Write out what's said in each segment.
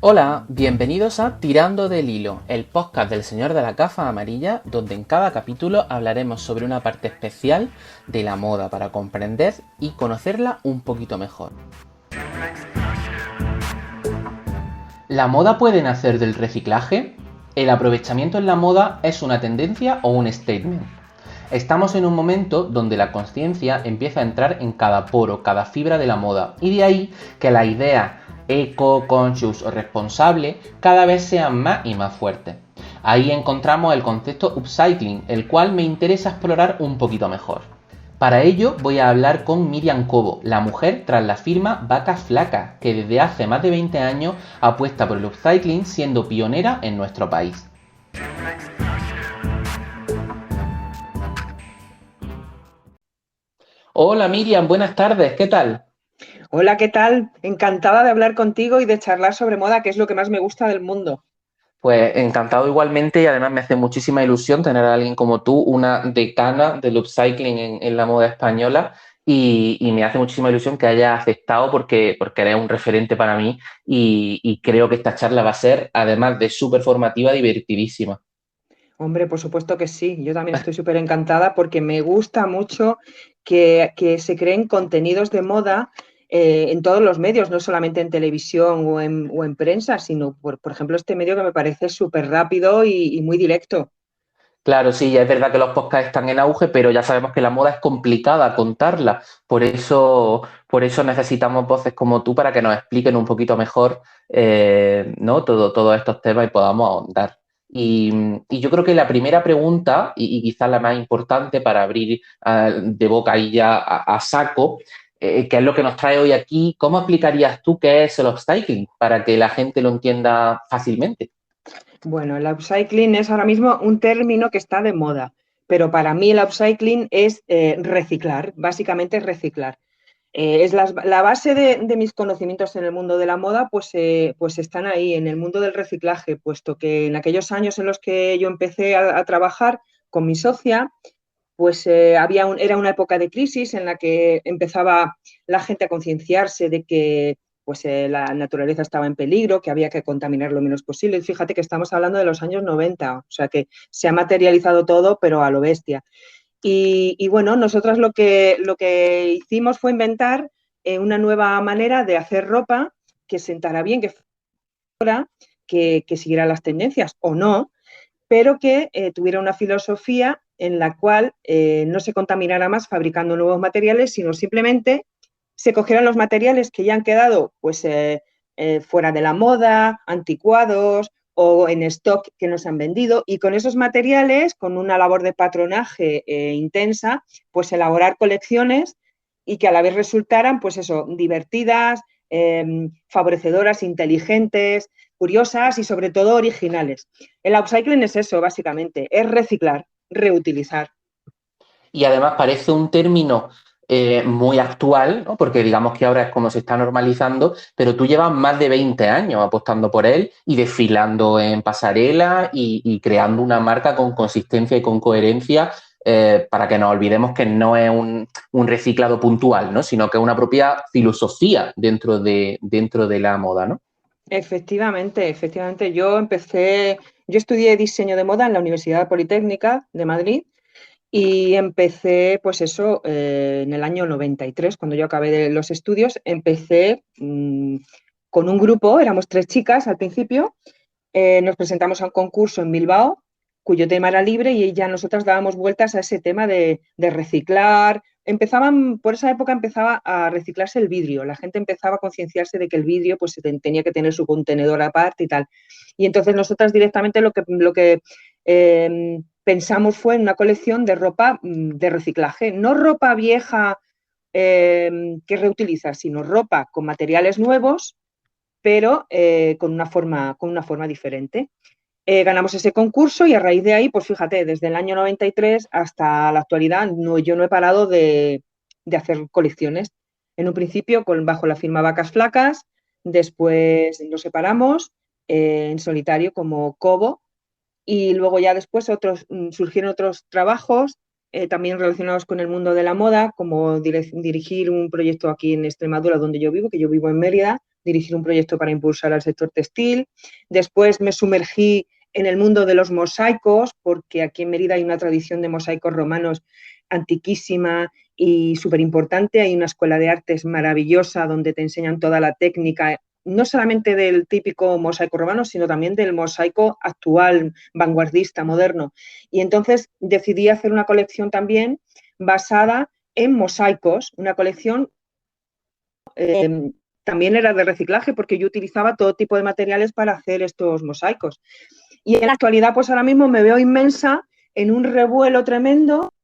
Hola, bienvenidos a Tirando del Hilo, el podcast del Señor de la Gafa Amarilla, donde en cada capítulo hablaremos sobre una parte especial de la moda para comprender y conocerla un poquito mejor. ¿La moda puede nacer del reciclaje? ¿El aprovechamiento en la moda es una tendencia o un statement? Estamos en un momento donde la conciencia empieza a entrar en cada poro, cada fibra de la moda, y de ahí que la idea eco, conscious o responsable cada vez sean más y más fuertes. Ahí encontramos el concepto upcycling, el cual me interesa explorar un poquito mejor. Para ello voy a hablar con Miriam Cobo, la mujer tras la firma Vacas Flacas, que desde hace más de 20 años apuesta por el upcycling siendo pionera en nuestro país. Hola Miriam, buenas tardes, ¿qué tal? Hola, ¿qué tal? Encantada de hablar contigo y de charlar sobre moda, que es lo que más me gusta del mundo. Pues encantado igualmente y además me hace muchísima ilusión tener a alguien como tú, una decana del upcycling en la moda española y me hace muchísima ilusión que hayas aceptado porque eres un referente para mí y creo que esta charla va a ser, además de súper formativa, divertidísima. Hombre, por supuesto que sí. Yo también estoy súper encantada porque me gusta mucho que se creen contenidos de moda en todos los medios, no solamente en televisión o en prensa, sino, por ejemplo, este medio que me parece súper rápido y muy directo. Claro, sí, ya es verdad que los podcasts están en auge, pero ya sabemos que la moda es complicada contarla. Por eso necesitamos voces como tú para que nos expliquen un poquito mejor, ¿no? Todos estos temas y podamos ahondar. Y yo creo que la primera pregunta, y quizás la más importante para abrir de boca ahí ya a saco, que es lo que nos trae hoy aquí, ¿cómo explicarías tú qué es el upcycling para que la gente lo entienda fácilmente? Bueno, el upcycling es ahora mismo un término que está de moda, pero para mí el upcycling es reciclar, básicamente reciclar. Es la base de mis conocimientos en el mundo de la moda, pues están ahí, en el mundo del reciclaje, puesto que en aquellos años en los que yo empecé a trabajar con mi socia, pues era una época de crisis en la que empezaba la gente a concienciarse de que pues, la naturaleza estaba en peligro, que había que contaminar lo menos posible. Y fíjate que estamos hablando de los años 90, o sea que se ha materializado todo, pero a lo bestia. Y bueno, nosotros lo que hicimos fue inventar una nueva manera de hacer ropa que sentara bien, que fuera, que siguiera las tendencias o no, pero que tuviera una filosofía en la cual no se contaminara más fabricando nuevos materiales, sino simplemente se cogieran los materiales que ya han quedado pues, fuera de la moda, anticuados o en stock que no se han vendido, y con esos materiales, con una labor de patronaje intensa, pues elaborar colecciones y que a la vez resultaran, pues eso, divertidas, favorecedoras, inteligentes, curiosas y sobre todo originales. El upcycling es eso, básicamente, es reciclar, reutilizar. Y además parece un término muy actual, ¿no? Porque digamos que ahora es como se está normalizando, pero tú llevas más de 20 años apostando por él y desfilando en pasarela y creando una marca con consistencia y con coherencia para que nos olvidemos que no es un reciclado puntual, ¿no? Sino que es una propia filosofía dentro de la moda, ¿no? Efectivamente, efectivamente. Yo estudié diseño de moda en la Universidad Politécnica de Madrid y empecé, pues eso, en el año 93, cuando yo acabé de los estudios, empecé con un grupo, éramos tres chicas al principio. Nos presentamos a un concurso en Bilbao, cuyo tema era libre, y ya nosotras dábamos vueltas a ese tema de reciclar. Por esa época empezaba a reciclarse el vidrio, la gente empezaba a concienciarse de que el vidrio pues, tenía que tener su contenedor aparte y tal. Y entonces nosotras directamente lo que pensamos fue en una colección de ropa de reciclaje, no ropa vieja que reutiliza, sino ropa con materiales nuevos pero con una forma diferente. Ganamos ese concurso y a raíz de ahí, pues fíjate, desde el año 93 hasta la actualidad, yo no he parado de hacer colecciones. En un principio bajo la firma Vacas Flacas, después nos separamos en solitario como Cobo y luego ya después surgieron otros trabajos también relacionados con el mundo de la moda, como dirigir un proyecto aquí en Extremadura, donde yo vivo, que yo vivo en Mérida, dirigir un proyecto para impulsar al sector textil. Después me sumergí en el mundo de los mosaicos, porque aquí en Mérida hay una tradición de mosaicos romanos antiquísima y súper importante. Hay una escuela de artes maravillosa donde te enseñan toda la técnica, no solamente del típico mosaico romano, sino también del mosaico actual, vanguardista, moderno. Y entonces decidí hacer una colección también basada en mosaicos, una colección también era de reciclaje porque yo utilizaba todo tipo de materiales para hacer estos mosaicos. Y en la actualidad, pues ahora mismo me veo inmensa en un revuelo tremendo,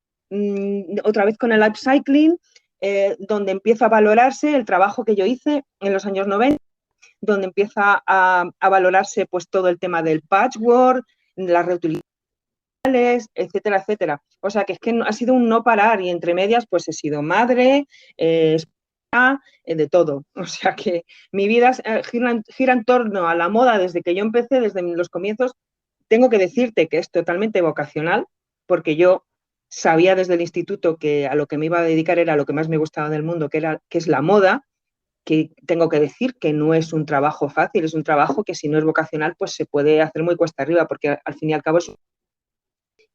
otra vez con el upcycling, donde empieza a valorarse el trabajo que yo hice en los años 90, donde empieza a valorarse pues todo el tema del patchwork, las reutilizaciones, etcétera, etcétera. O sea que es que ha sido un no parar y entre medias pues he sido madre, de todo. O sea que mi vida gira en torno a la moda desde que yo empecé, desde los comienzos. Tengo que decirte que es totalmente vocacional, porque yo sabía desde el instituto que a lo que me iba a dedicar era lo que más me gustaba del mundo, que es la moda, que tengo que decir que no es un trabajo fácil, es un trabajo que si no es vocacional, pues se puede hacer muy cuesta arriba, porque al fin y al cabo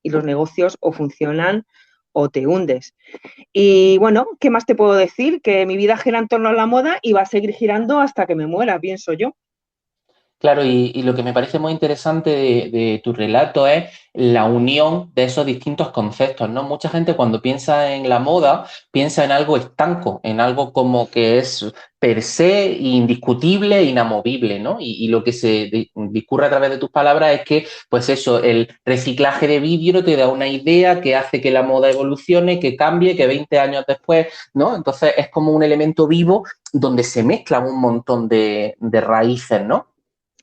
y los negocios o funcionan o te hundes. Y bueno, ¿qué más te puedo decir? Que mi vida gira en torno a la moda y va a seguir girando hasta que me muera, pienso yo. Claro, y lo que me parece muy interesante de tu relato es la unión de esos distintos conceptos, ¿no? Mucha gente cuando piensa en la moda piensa en algo estanco, en algo como que es per se indiscutible, inamovible, ¿no? Y lo que se discurre a través de tus palabras es que, pues eso, el reciclaje de vidrio te da una idea que hace que la moda evolucione, que cambie, que 20 años después, ¿no? Entonces es como un elemento vivo donde se mezclan un montón de raíces, ¿no?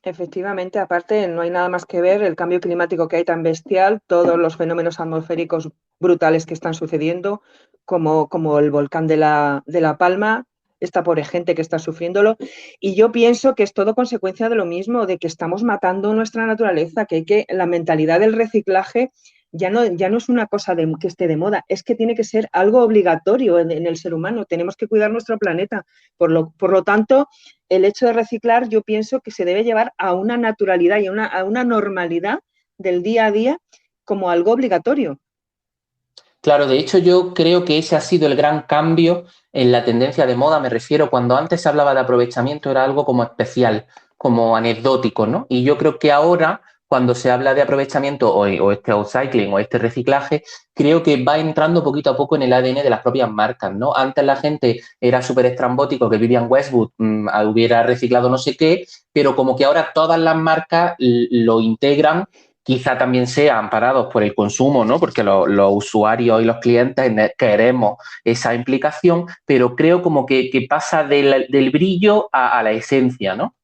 Efectivamente, aparte, no hay nada más que ver el cambio climático que hay tan bestial, todos los fenómenos atmosféricos brutales que están sucediendo, como el volcán de la Palma, esta pobre gente que está sufriéndolo. Y yo pienso que es todo consecuencia de lo mismo, de que estamos matando nuestra naturaleza, la mentalidad del reciclaje ya no es una cosa que esté de moda, es que tiene que ser algo obligatorio en el ser humano. Tenemos que cuidar nuestro planeta. Por lo tanto, el hecho de reciclar yo pienso que se debe llevar a una naturalidad y a una normalidad del día a día como algo obligatorio. Claro, de hecho yo creo que ese ha sido el gran cambio en la tendencia de moda, me refiero, cuando antes se hablaba de aprovechamiento era algo como especial, como anecdótico, ¿no? Y yo creo que ahora, cuando se habla de aprovechamiento o este upcycling o este reciclaje, creo que va entrando poquito a poco en el ADN de las propias marcas, ¿no? Antes la gente era súper estrambótico, que Vivian Westwood hubiera reciclado no sé qué, pero como que ahora todas las marcas lo integran, quizá también sean amparados por el consumo, ¿no? Porque los usuarios y los clientes queremos esa implicación, pero creo como que pasa del brillo a la esencia, ¿no?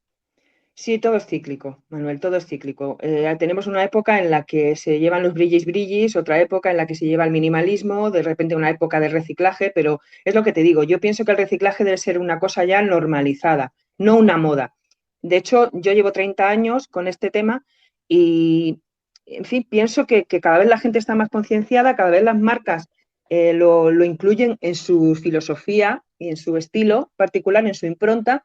Sí, todo es cíclico, Manuel, todo es cíclico. Tenemos una época en la que se llevan los brillis brillis, otra época en la que se lleva el minimalismo, de repente una época de reciclaje, pero es lo que te digo, yo pienso que el reciclaje debe ser una cosa ya normalizada, no una moda. De hecho, yo llevo 30 años con este tema y, en fin, pienso que cada vez la gente está más concienciada, cada vez las marcas lo incluyen en su filosofía y en su estilo particular, en su impronta,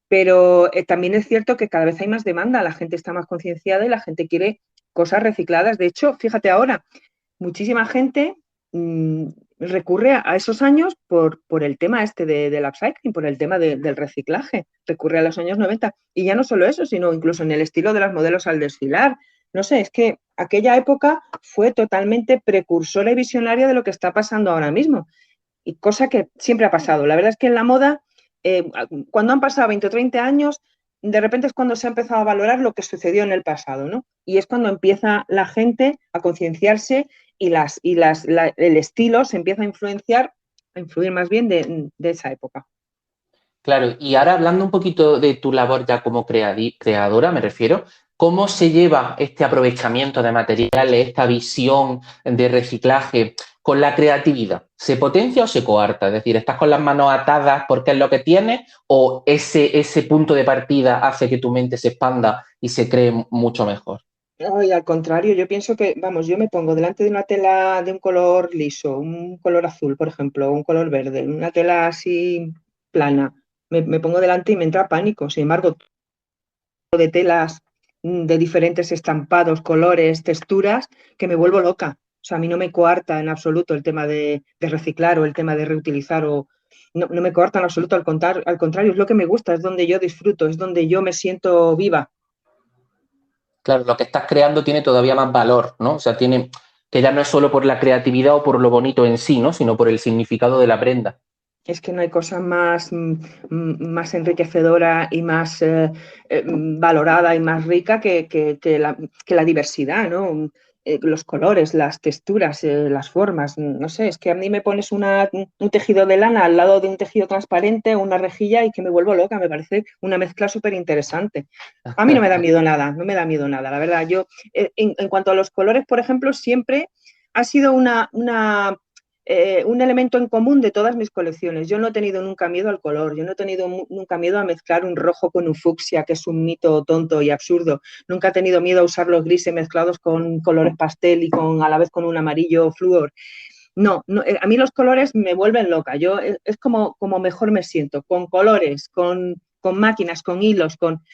pero también es cierto que cada vez hay más demanda, la gente está más concienciada y la gente quiere cosas recicladas. De hecho, fíjate ahora, muchísima gente recurre a esos años por el tema este del upcycling, por el tema del reciclaje, recurre a los años 90. Y ya no solo eso, sino incluso en el estilo de las modelos al desfilar. No sé, es que aquella época fue totalmente precursora y visionaria de lo que está pasando ahora mismo. Y cosa que siempre ha pasado. La verdad es que en la moda, cuando han pasado 20 o 30 años, de repente es cuando se ha empezado a valorar lo que sucedió en el pasado, ¿no? Y es cuando empieza la gente a concienciarse y el estilo se empieza a influir más bien de esa época. Claro, y ahora hablando un poquito de tu labor ya como creadora, me refiero, ¿cómo se lleva este aprovechamiento de materiales, esta visión de reciclaje con la creatividad? ¿Se potencia o se coarta? Es decir, ¿estás con las manos atadas porque es lo que tienes o ese punto de partida hace que tu mente se expanda y se cree mucho mejor? Y al contrario, yo pienso que, vamos, yo me pongo delante de una tela de un color liso, un color azul, por ejemplo, un color verde, una tela así plana. me pongo delante y me entra pánico. Sin embargo, de telas de diferentes estampados, colores, texturas, que me vuelvo loca. O sea, a mí no me coarta en absoluto el tema de reciclar o el tema de reutilizar o no me coarta en absoluto, al contrario, es lo que me gusta, es donde yo disfruto, es donde yo me siento viva. Claro, lo que estás creando tiene todavía más valor, ¿no? O sea, tiene que ya no es solo por la creatividad o por lo bonito en sí, ¿no? Sino por el significado de la prenda. Es que no hay cosa más, más enriquecedora y más valorada y más rica que la diversidad, ¿no? Los colores, las texturas, las formas, no sé, es que a mí me pones un tejido de lana al lado de un tejido transparente, una rejilla y que me vuelvo loca, me parece una mezcla súper interesante. A mí no me da miedo nada, no me da miedo nada, la verdad. Yo, en cuanto a los colores, por ejemplo, siempre ha sido un elemento en común de todas mis colecciones. Yo no he tenido nunca miedo al color, yo no he tenido nunca miedo a mezclar un rojo con un fucsia, que es un mito tonto y absurdo. Nunca he tenido miedo a usar los grises mezclados con colores pastel y a la vez con un amarillo flúor. No, no, a mí los colores me vuelven loca. Yo es como mejor me siento, con colores, con máquinas, con hilos, con...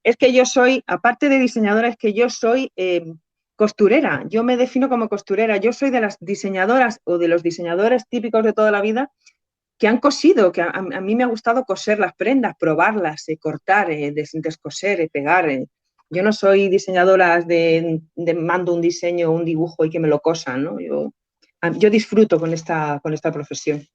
Es que yo soy, aparte de diseñadora, es que yo soy costurera. Yo me defino como costurera. Yo soy de las diseñadoras o de los diseñadores típicos de toda la vida que han cosido, que a mí me ha gustado coser las prendas, probarlas, cortar, descoser, pegar. Yo no soy diseñadora de mando un diseño, un dibujo y que me lo cosan, ¿no? Yo disfruto con esta profesión.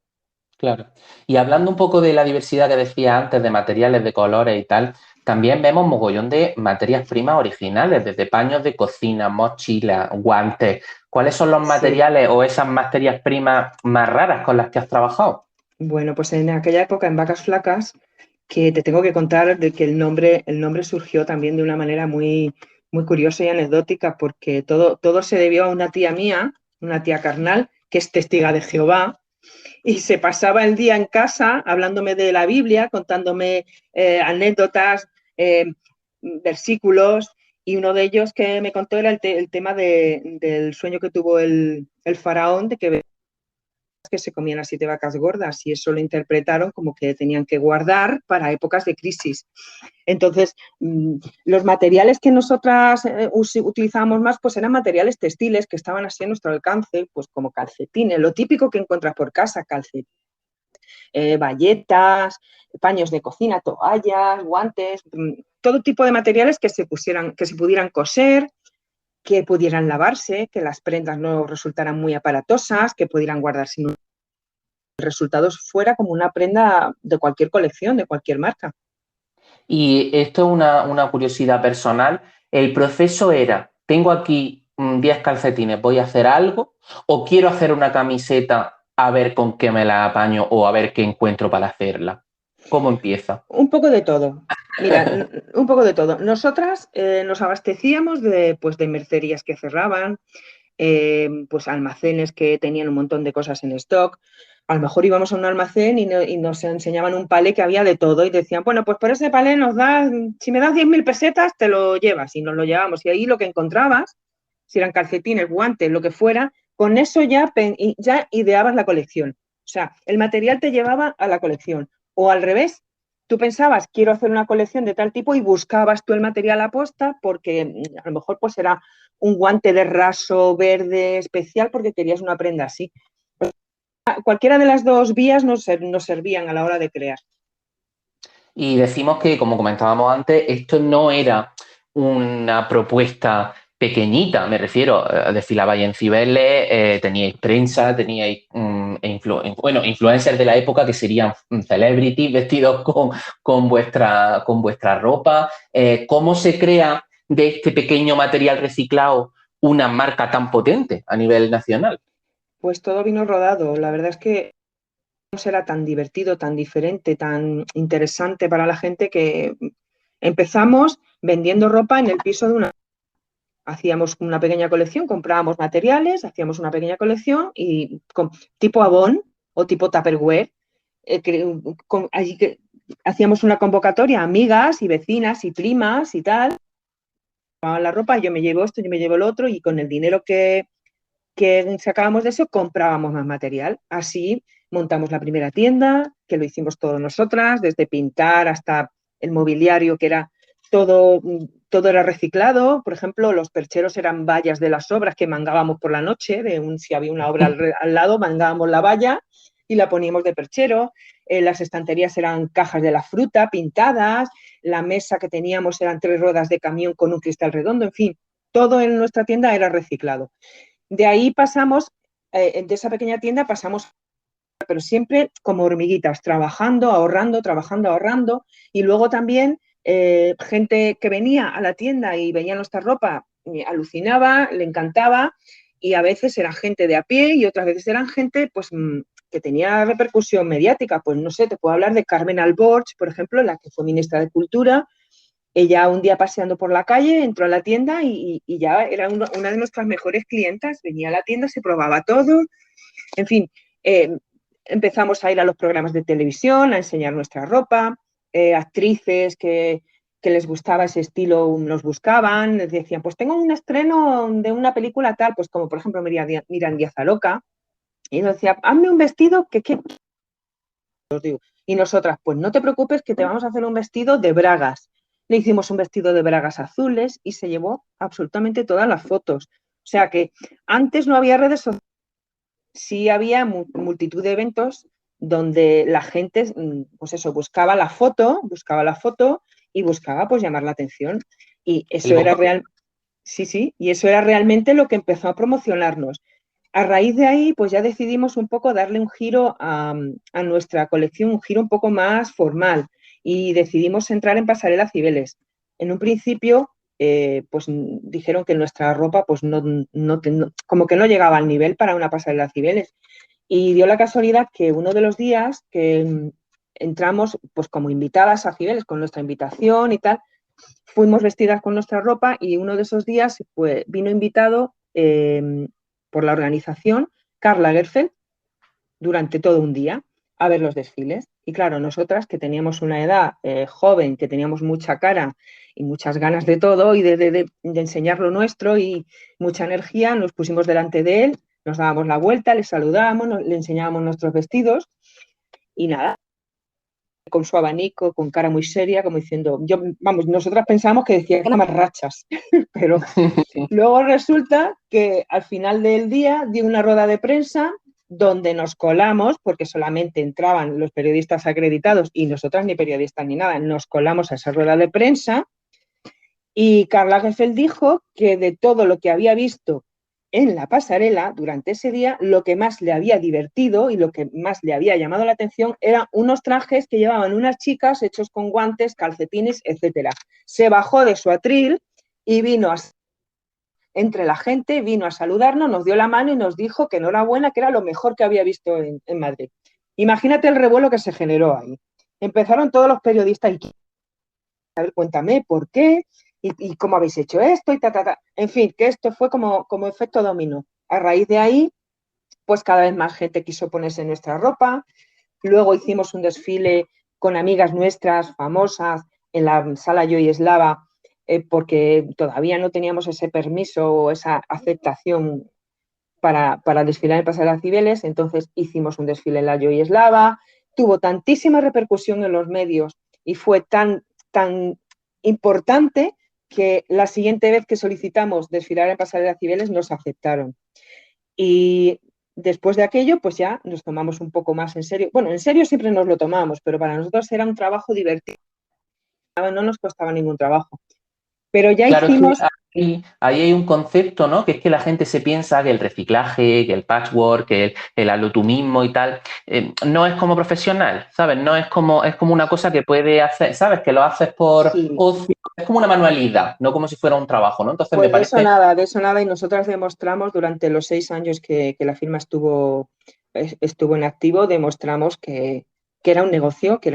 Claro. Y hablando un poco de la diversidad que decía antes, de materiales, de colores y tal, también vemos mogollón de materias primas originales, desde paños de cocina, mochilas, guantes. ¿Cuáles son los Sí. materiales o esas materias primas más raras con las que has trabajado? Bueno, pues en aquella época, en Vacas Flacas, que te tengo que contar de que el nombre surgió también de una manera muy curiosa y anecdótica, porque todo se debió a una tía mía, una tía carnal, que es testiga de Jehová, y se pasaba el día en casa hablándome de la Biblia, contándome anécdotas, versículos, y uno de ellos que me contó era el tema del sueño que tuvo el faraón de que se comían las 7 vacas gordas y eso lo interpretaron como que tenían que guardar para épocas de crisis. Entonces, los materiales que nosotras utilizábamos más pues eran materiales textiles que estaban así a nuestro alcance, pues como calcetines, lo típico que encuentras por casa, calcetines, bayetas, paños de cocina, toallas, guantes, todo tipo de materiales que se pudieran coser, que pudieran lavarse, que las prendas no resultaran muy aparatosas, que pudieran guardarse en resultados fuera como una prenda de cualquier colección, de cualquier marca. Y esto es una curiosidad personal. El proceso era, tengo aquí 10 calcetines, voy a hacer algo, o quiero hacer una camiseta a ver con qué me la apaño o a ver qué encuentro para hacerla. ¿Cómo empieza? Un poco de todo. Mira, un poco de todo. Nosotras nos abastecíamos pues, de mercerías que cerraban, pues almacenes que tenían un montón de cosas en stock. A lo mejor íbamos a un almacén y nos enseñaban un palé que había de todo y decían, bueno, pues por ese palé nos das, si me das 10.000 pesetas, te lo llevas y nos lo llevamos. Y ahí lo que encontrabas, si eran calcetines, guantes, lo que fuera, con eso ya ideabas la colección. O sea, el material te llevaba a la colección. O al revés, tú pensabas, quiero hacer una colección de tal tipo y buscabas tú el material aposta porque a lo mejor pues era un guante de raso verde especial porque querías una prenda así. Cualquiera de las dos vías nos servían a la hora de crear. Y decimos que, como comentábamos antes, esto no era una propuesta pequeñita, me refiero, desfilabais en Cibeles, teníais prensa, teníais influencers de la época que serían celebrities vestidos con vuestra ropa. ¿Cómo se crea de este pequeño material reciclado una marca tan potente a nivel nacional? Pues todo vino rodado. La verdad es que era tan divertido, tan diferente, tan interesante para la gente que empezamos vendiendo ropa en el piso de una... Hacíamos una pequeña colección, comprábamos materiales, hacíamos una pequeña colección y tipo Avon o tipo Tupperware, allí que hacíamos una convocatoria, amigas y vecinas y primas y tal, la ropa, yo me llevo esto, yo me llevo el otro y con el dinero que sacábamos de eso comprábamos más material. Así montamos la primera tienda, que lo hicimos todos nosotras, desde pintar hasta el mobiliario, que era todo, todo era reciclado. Por ejemplo, los percheros eran vallas de las obras que mangábamos por la noche, si había una obra al lado, mangábamos la valla y la poníamos de perchero. Las estanterías eran cajas de la fruta pintadas, la mesa que teníamos eran 3 ruedas de camión con un cristal redondo, en fin, todo en nuestra tienda era reciclado. De ahí pasamos, de esa pequeña tienda pasamos, pero siempre como hormiguitas, trabajando, ahorrando, y luego también gente que venía a la tienda y veía nuestra ropa, alucinaba, le encantaba, y a veces era gente de a pie y otras veces eran gente pues que tenía repercusión mediática. Pues no sé, te puedo hablar de Carmen Alborch, por ejemplo, la que fue ministra de Cultura. Ella un día paseando por la calle entró a la tienda y ya era una de nuestras mejores clientas. Venía a la tienda, se probaba todo. En fin, empezamos a ir a los programas de televisión, a enseñar nuestra ropa. Actrices que les gustaba ese estilo nos buscaban, les decían, pues tengo un estreno de una película tal, pues como por ejemplo Miriam Díaz Aloca, y nos decía, hazme un vestido que os digo. Y nosotras, pues no te preocupes que te vamos a hacer un vestido de bragas. Le hicimos un vestido de bragas azules y se llevó absolutamente todas las fotos. O sea que antes no había redes sociales, sí había multitud de eventos donde la gente, pues eso, buscaba la foto y buscaba pues llamar la atención. Y eso era real, sí, y eso era realmente lo que empezó a promocionarnos. A raíz de ahí, pues ya decidimos un poco darle un giro a nuestra colección, un giro un poco más formal, y decidimos entrar en Pasarela Cibeles. En un principio, pues dijeron que nuestra ropa pues como que no llegaba al nivel para una Pasarela Cibeles. Y dio la casualidad que uno de los días que entramos pues como invitadas a Cibeles con nuestra invitación y tal, fuimos vestidas con nuestra ropa y uno de esos días pues, vino invitado por la organización Karl Lagerfeld durante todo un día a ver los desfiles. Y claro, nosotras que teníamos una edad joven, que teníamos mucha cara y muchas ganas de todo y de enseñar lo nuestro y mucha energía, nos pusimos delante de él, nos dábamos la vuelta, le saludábamos, le enseñábamos nuestros vestidos y nada, con su abanico, con cara muy seria, como diciendo, nosotras pensamos que decía que eran más rachas, pero luego resulta que al final del día dio una rueda de prensa donde nos colamos, porque solamente entraban los periodistas acreditados y nosotras ni periodistas ni nada, nos colamos a esa rueda de prensa y Karl Lagerfeld dijo que de todo lo que había visto en la pasarela durante ese día, lo que más le había divertido y lo que más le había llamado la atención eran unos trajes que llevaban unas chicas hechos con guantes, calcetines, etcétera. Se bajó de su atril y vino entre la gente, vino a saludarnos, nos dio la mano y nos dijo que enhorabuena, que era lo mejor que había visto en Madrid. Imagínate el revuelo que se generó ahí. Empezaron todos los periodistas y a ver, cuéntame por qué y cómo habéis hecho esto y ta. En fin, que esto fue como efecto dominó. A raíz de ahí, pues cada vez más gente quiso ponerse nuestra ropa. Luego hicimos un desfile con amigas nuestras famosas en la sala Joy Eslava, porque todavía no teníamos ese permiso o esa aceptación para desfilar en Pasarela Cibeles. Entonces hicimos un desfile en la Joy Eslava. Tuvo tantísima repercusión en los medios y fue tan importante que la siguiente vez que solicitamos desfilar en Pasarela Cibeles nos aceptaron. Y después de aquello, pues ya nos tomamos un poco más en serio. Bueno, en serio siempre nos lo tomamos, pero para nosotros era un trabajo divertido. No nos costaba ningún trabajo. Pero ya claro, hicimos... es que ahí hay un concepto, ¿no? Que es que la gente se piensa que el reciclaje, que el patchwork, que el hazlo tú mismo y tal, no es como profesional, ¿sabes? No es como una cosa que puede hacer, ¿sabes? Que lo haces por ocio, es como una manualidad, no como si fuera un trabajo, ¿no? Entonces pues me parece... de eso nada, y nosotras demostramos durante los 6 años que la firma estuvo en activo, demostramos que era un negocio, que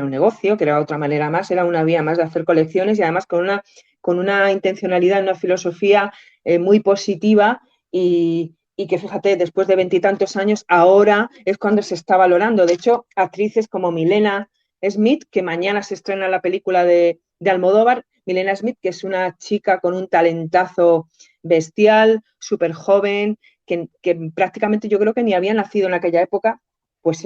era otra manera más, era una vía más de hacer colecciones y además con una intencionalidad, una filosofía muy positiva y que fíjate, después de 20 y tantos años, ahora es cuando se está valorando. De hecho, actrices como Milena Smith, que mañana se estrena la película de Almodóvar, Milena Smith, que es una chica con un talentazo bestial, súper joven, que prácticamente yo creo que ni había nacido en aquella época, pues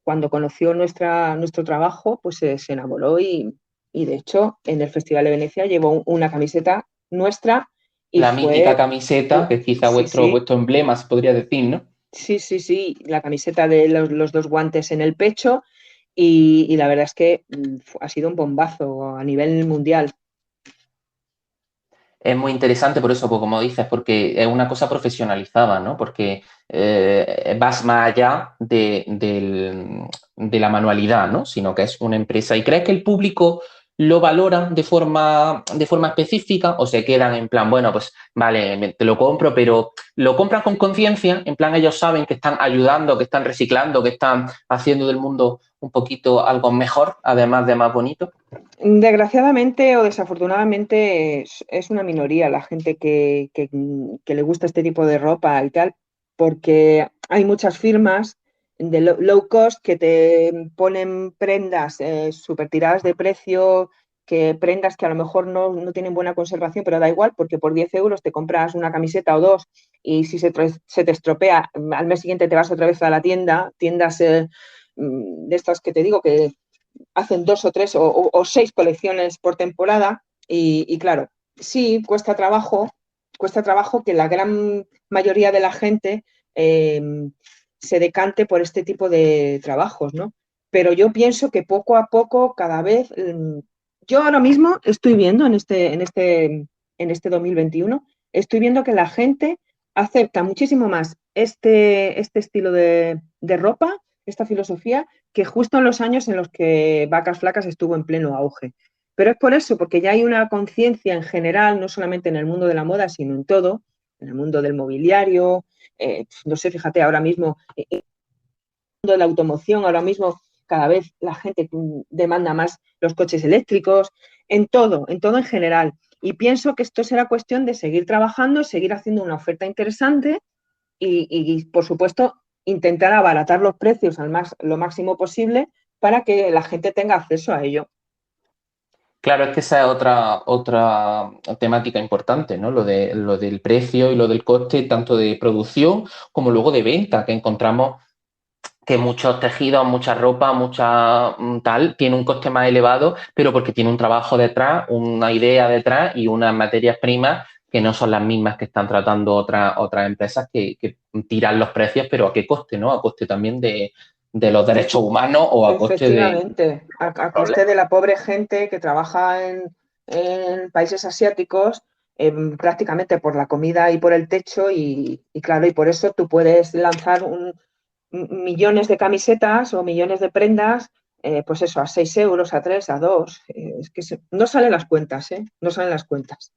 cuando conoció nuestro trabajo, pues se enamoró y de hecho en el Festival de Venecia llevó una camiseta nuestra y La mítica fue, camiseta, que es quizá sí, sí, vuestro emblema, se podría decir, ¿no? sí, sí, sí, la camiseta de los dos guantes en el pecho y la verdad es que ha sido un bombazo a nivel mundial. Es muy interesante por eso, pues, como dices, porque es una cosa profesionalizada, ¿no? Porque vas más allá de la manualidad, ¿no? Sino que es una empresa. ¿Y crees que el público lo valora de forma específica o se quedan en plan, bueno, pues vale, te lo compro, pero lo compran con conciencia? En plan, ellos saben que están ayudando, que están reciclando, que están haciendo del mundo un poquito algo mejor, además de más bonito. Desgraciadamente o desafortunadamente es una minoría la gente que le gusta este tipo de ropa y tal, porque hay muchas firmas de low cost que te ponen prendas súper tiradas de precio, que prendas que a lo mejor no tienen buena conservación, pero da igual, porque por 10 euros te compras una camiseta o dos y si se te estropea, al mes siguiente te vas otra vez a la tiendas de estas que te digo que hacen dos o tres o seis colecciones por temporada y claro, sí, cuesta trabajo que la gran mayoría de la gente eh, se decante por este tipo de trabajos, ¿no? Pero yo pienso que poco a poco, cada vez, yo ahora mismo estoy viendo en este 2021, estoy viendo que la gente acepta muchísimo más este estilo de ropa, esta filosofía, que justo en los años en los que Vacas Flacas estuvo en pleno auge. Pero es por eso, porque ya hay una conciencia en general, no solamente en el mundo de la moda, sino en todo, en el mundo del mobiliario, no sé, fíjate, ahora mismo, en el mundo de la automoción, ahora mismo cada vez la gente demanda más los coches eléctricos, en todo en general. Y pienso que esto será cuestión de seguir trabajando, seguir haciendo una oferta interesante por supuesto, intentar abaratar los precios lo máximo posible para que la gente tenga acceso a ello. Claro, es que esa es otra temática importante, ¿no? Lo del precio y lo del coste, tanto de producción como luego de venta, que encontramos que muchos tejidos, mucha ropa, mucha tal, tiene un coste más elevado, pero porque tiene un trabajo detrás, una idea detrás y unas materias primas que no son las mismas que están tratando otras empresas que tiran los precios, pero ¿a qué coste, no? A coste también de los derechos humanos o a coste de Efectivamente, a coste problemas. de la pobre gente que trabaja en países asiáticos prácticamente por la comida y por el techo y claro, y por eso tú puedes lanzar millones de camisetas o millones de prendas, pues eso, a 6 euros, a 3 a 2 es que no salen las cuentas, ¿eh? No salen las cuentas.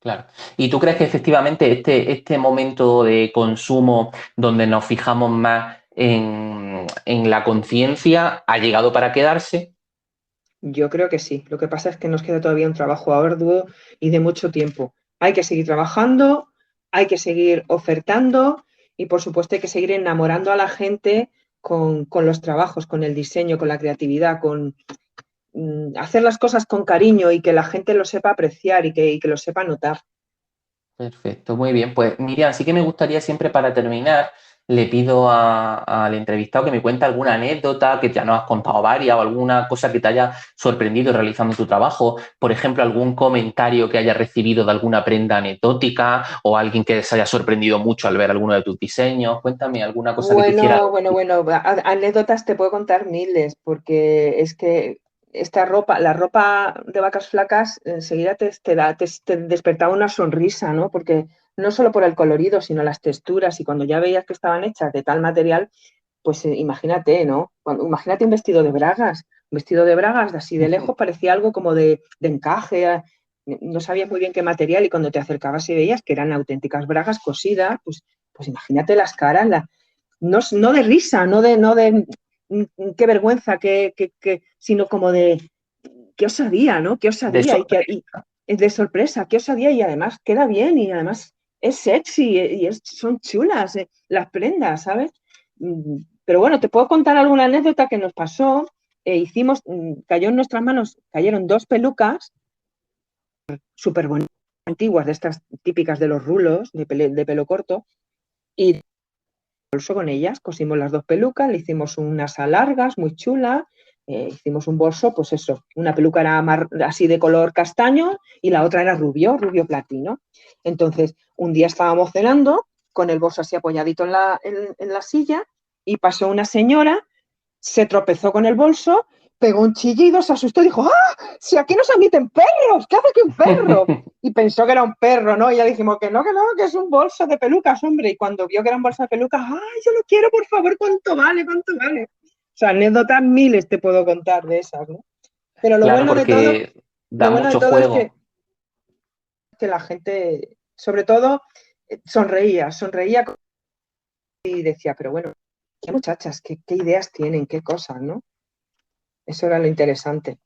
Claro. ¿Y tú crees que efectivamente este momento de consumo donde nos fijamos más en la conciencia ha llegado para quedarse? Yo creo que sí. Lo que pasa es que nos queda todavía un trabajo arduo y de mucho tiempo. Hay que seguir trabajando, hay que seguir ofertando y, por supuesto, hay que seguir enamorando a la gente con los trabajos, con el diseño, con la creatividad, con hacer las cosas con cariño y que la gente lo sepa apreciar y que lo sepa notar. Perfecto, muy bien. Pues Miriam, sí que me gustaría siempre para terminar, le pido al entrevistado que me cuente alguna anécdota que ya nos has contado varias o alguna cosa que te haya sorprendido realizando tu trabajo. Por ejemplo, algún comentario que haya recibido de alguna prenda anecdótica o alguien que se haya sorprendido mucho al ver alguno de tus diseños. Cuéntame alguna cosa que te hiciera. Bueno, anécdotas te puedo contar miles, porque es que la ropa de Vacas Flacas, enseguida te despertaba una sonrisa, ¿no? Porque no solo por el colorido, sino las texturas, y cuando ya veías que estaban hechas de tal material, pues imagínate, ¿no? Imagínate un vestido de bragas de así de lejos parecía algo como de encaje, no sabías muy bien qué material, y cuando te acercabas y veías que eran auténticas bragas cosidas, pues imagínate las caras, no de risa, no de qué vergüenza, sino como de qué osadía, ¿no? Qué De osadía sorpresa. y de sorpresa, qué osadía y además queda bien y además es sexy son chulas las prendas, ¿sabes? Pero bueno, te puedo contar alguna anécdota que nos pasó. Cayó en nuestras manos, cayeron dos pelucas súper bonitas, antiguas, de estas típicas de los rulos de pelo corto, y bolso con ellas, cosimos las 2 pelucas, le hicimos unas largas, muy chulas, hicimos un bolso, pues eso, una peluca era así de color castaño y la otra era rubio platino. Entonces, un día estábamos cenando con el bolso así apoyadito en la silla y pasó una señora, se tropezó con el bolso, pegó un chillido, se asustó y dijo, ¡ah! Si aquí no se admiten perros, ¿qué hace aquí un perro? Y pensó que era un perro, ¿no? Y ya dijimos que no, que es un bolso de pelucas, hombre. Y cuando vio que era un bolso de pelucas, ¡ay, yo lo quiero, por favor! ¿Cuánto vale? ¿Cuánto vale? O sea, anécdotas miles te puedo contar de esas, ¿no? Pero lo Claro, bueno de todo, porque da mucho es juego. que la gente, sobre todo, sonreía y decía, pero bueno, qué muchachas, qué ideas tienen, qué cosas, ¿no? Eso era lo interesante.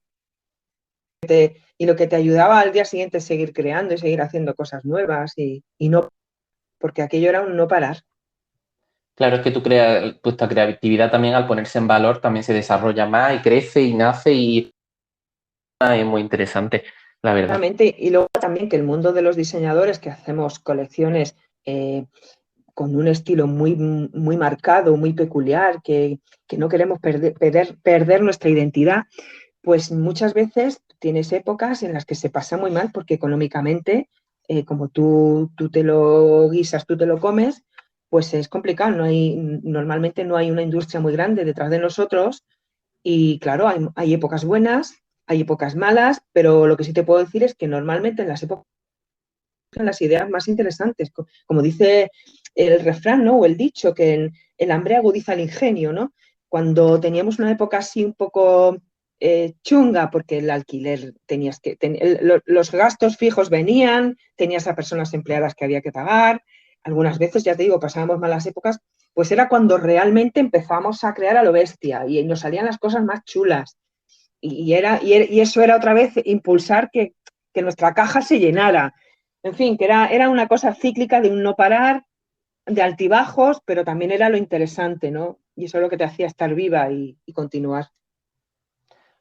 Y lo que te ayudaba al día siguiente es seguir creando y seguir haciendo cosas nuevas y no, porque aquello era un no parar. Claro, es que tú creas, tu creatividad también al ponerse en valor también se desarrolla más y crece y nace y es muy interesante, la verdad. Y luego también que el mundo de los diseñadores que hacemos colecciones con un estilo muy, muy marcado, muy peculiar, que no queremos perder nuestra identidad, pues muchas veces tienes épocas en las que se pasa muy mal porque económicamente, como tú te lo guisas, tú te lo comes, pues es complicado. Normalmente no hay una industria muy grande detrás de nosotros y claro, hay épocas buenas, hay épocas malas, pero lo que sí te puedo decir es que normalmente en las épocas las ideas más interesantes, como dice el refrán, ¿no? O el dicho, que el hambre agudiza el ingenio, ¿no? Cuando teníamos una época así un poco chunga, porque el alquiler los gastos fijos venían, tenías a personas empleadas que había que pagar, algunas veces, ya te digo, pasábamos malas épocas, pues era cuando realmente empezamos a crear a lo bestia y nos salían las cosas más chulas. Y eso era otra vez impulsar que nuestra caja se llenara. En fin, que era una cosa cíclica de un no parar, de altibajos, pero también era lo interesante, ¿no? Y eso es lo que te hacía estar viva y continuar.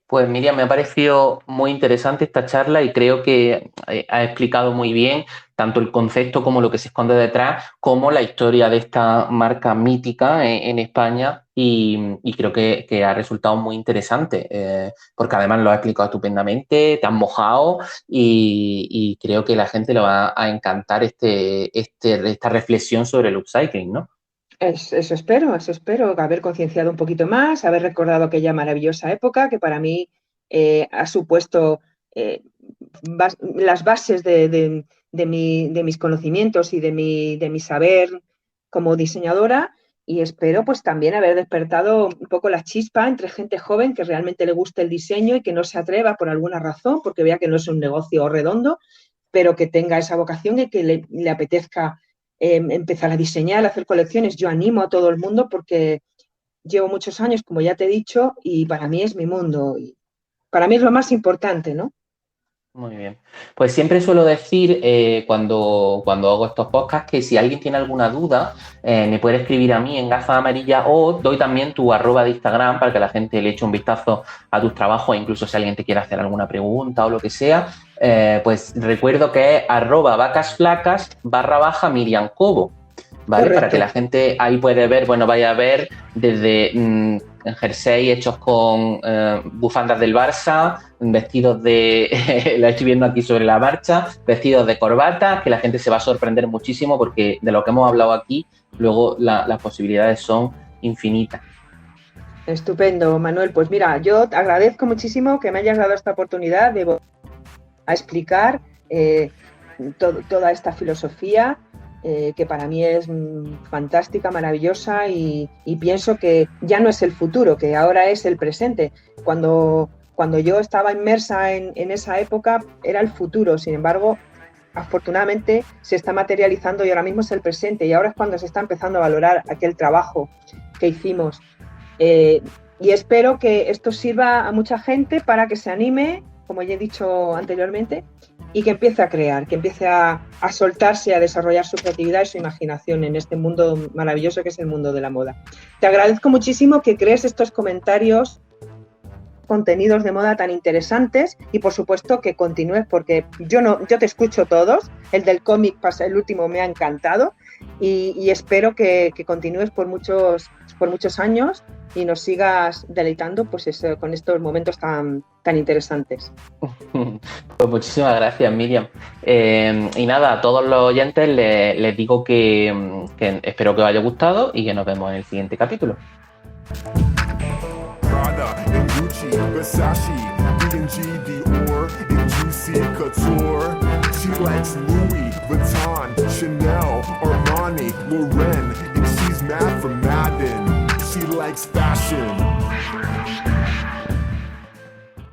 Pues Miriam, me ha parecido muy interesante esta charla y creo que ha explicado muy bien tanto el concepto como lo que se esconde detrás, como la historia de esta marca mítica en España y creo que ha resultado muy interesante porque además lo has explicado estupendamente, te has mojado y creo que la gente le va a encantar esta reflexión sobre el upcycling, ¿no? Eso espero, haber concienciado un poquito más, haber recordado aquella maravillosa época que para mí ha supuesto las bases de mis conocimientos y de mi saber como diseñadora y espero pues también haber despertado un poco la chispa entre gente joven que realmente le guste el diseño y que no se atreva por alguna razón, porque vea que no es un negocio redondo, pero que tenga esa vocación y que le apetezca empezar a diseñar, a hacer colecciones. Yo animo a todo el mundo porque llevo muchos años, como ya te he dicho, y para mí es mi mundo. Y para mí es lo más importante, ¿no? Muy bien. Pues siempre suelo decir cuando hago estos podcasts que si alguien tiene alguna duda me puede escribir a mí en Gafas Amarillas o doy también tu @ de Instagram para que la gente le eche un vistazo a tus trabajos e incluso si alguien te quiere hacer alguna pregunta o lo que sea, pues recuerdo que es @vacasflacas_Miriam Cobo. ¿Vale? Correcto. Para que la gente ahí puede ver, bueno, vaya a ver desde jersey hechos con bufandas del Barça, vestidos de, la estoy viendo aquí sobre la marcha, vestidos de corbata, que la gente se va a sorprender muchísimo porque de lo que hemos hablado aquí, luego las posibilidades son infinitas. Estupendo, Manuel. Pues mira, yo te agradezco muchísimo que me hayas dado esta oportunidad de explicar toda esta filosofía que para mí es fantástica, maravillosa y pienso que ya no es el futuro, que ahora es el presente. Cuando yo estaba inmersa en esa época era el futuro, sin embargo, afortunadamente se está materializando y ahora mismo es el presente y ahora es cuando se está empezando a valorar aquel trabajo que hicimos. Y espero que esto sirva a mucha gente para que se anime, como ya he dicho anteriormente, y que empiece a crear, que empiece a soltarse, a desarrollar su creatividad y su imaginación en este mundo maravilloso que es el mundo de la moda. Te agradezco muchísimo que crees estos contenidos de moda tan interesantes y por supuesto que continúes porque yo te escucho todos, el del cómic, el último me ha encantado y espero que continúes por muchos años y nos sigas deleitando pues con estos momentos tan interesantes. Pues muchísimas gracias, Miriam. Y nada, a todos los oyentes les digo que espero que os haya gustado y que nos vemos en el siguiente capítulo. Prada and Gucci, Versace, B&G, Dior, and Juicy Couture. She likes Louis Vuitton, Chanel, Armani, Lauren, and she's mad for Madden. She likes fashion.